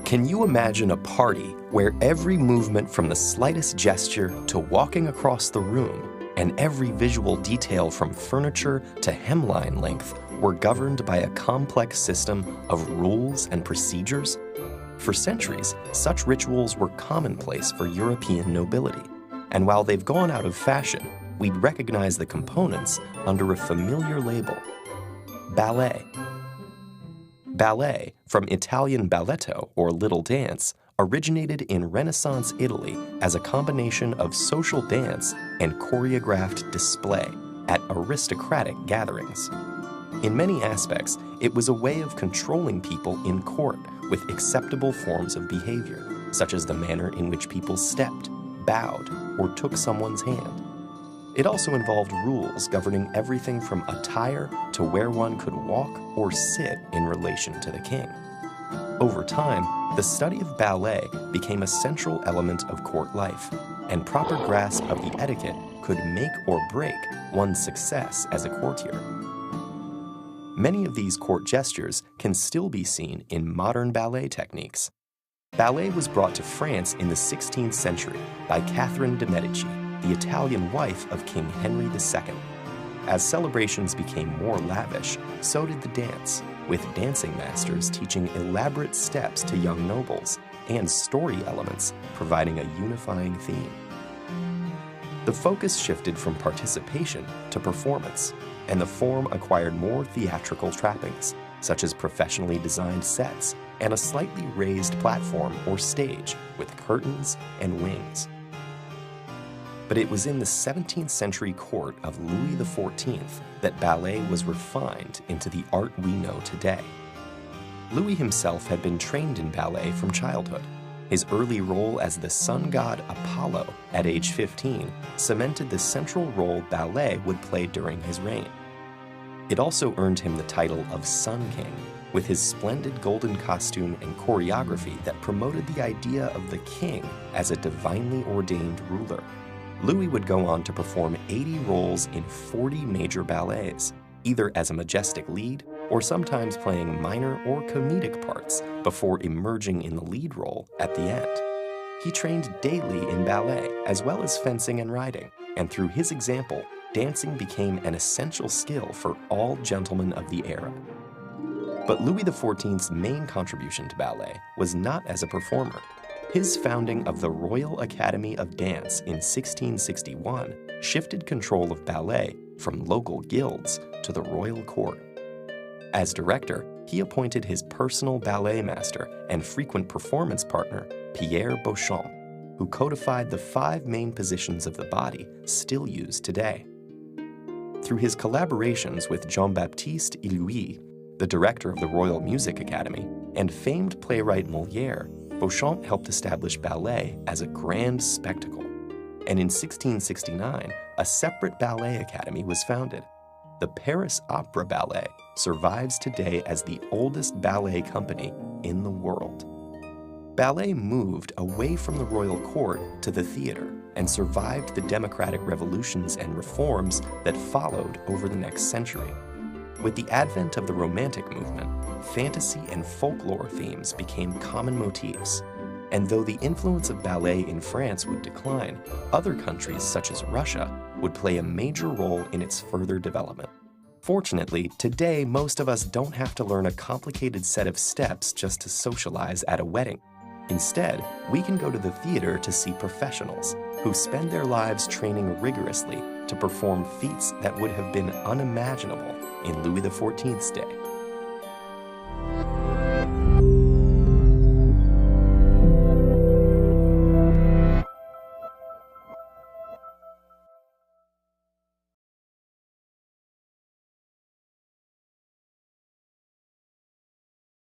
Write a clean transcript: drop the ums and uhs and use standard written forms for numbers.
Can you imagine a party where every movement from the slightest gesture to walking across the room and every visual detail from furniture to hemline length were governed by a complex system of rules and procedures? For centuries, such rituals were commonplace for European nobility, and while they've gone out of fashion, we'd recognize the components under a familiar label: ballet. Ballet, from Italian balletto or little dance, originated in Renaissance Italy as a combination of social dance and choreographed display at aristocratic gatherings. In many aspects, it was a way of controlling people in court with acceptable forms of behavior, such as the manner in which people stepped, bowed, or took someone's hand. It also involved rules governing everything from attire to where one could walk or sit in relation to the king. Over time, the study of ballet became a central element of court life, and proper grasp of the etiquette could make or break one's success as a courtier. Many of these court gestures can still be seen in modern ballet techniques. Ballet was brought to France in the 16th century by Catherine de' Medici, the Italian wife of King Henry II. As celebrations became more lavish, so did the dance, with dancing masters teaching elaborate steps to young nobles and story elements providing a unifying theme. The focus shifted from participation to performance, and the form acquired more theatrical trappings, such as professionally designed sets and a slightly raised platform or stage with curtains and wings. But it was in the 17th century court of Louis XIV that ballet was refined into the art we know today. Louis himself had been trained in ballet from childhood. His early role as the sun god Apollo at age 15 cemented the central role ballet would play during his reign. It also earned him the title of Sun King, with his splendid golden costume and choreography that promoted the idea of the king as a divinely ordained ruler. Louis would go on to perform 80 roles in 40 major ballets, either as a majestic lead or sometimes playing minor or comedic parts before emerging in the lead role at the end. He trained daily in ballet as well as fencing and riding, and through his example, dancing became an essential skill for all gentlemen of the era. But Louis XIV's main contribution to ballet was not as a performer. His founding of the Royal Academy of Dance in 1661 shifted control of ballet from local guilds to the royal court. As director, he appointed his personal ballet master and frequent performance partner, Pierre Beauchamp, who codified the 5 main positions of the body still used today. Through his collaborations with Jean-Baptiste Lully, the director of the Royal Music Academy, and famed playwright Molière, Beauchamp helped establish ballet as a grand spectacle. And in 1669, a separate ballet academy was founded. The Paris Opera Ballet survives today as the oldest ballet company in the world. Ballet moved away from the royal court to the theater and survived the democratic revolutions and reforms that followed over the next century. With the advent of the Romantic movement, fantasy and folklore themes became common motifs. And though the influence of ballet in France would decline, other countries such as Russia would play a major role in its further development. Fortunately, today most of us don't have to learn a complicated set of steps just to socialize at a wedding. Instead, we can go to the theater to see professionals who spend their lives training rigorously to perform feats that would have been unimaginable in Louis XIV's day.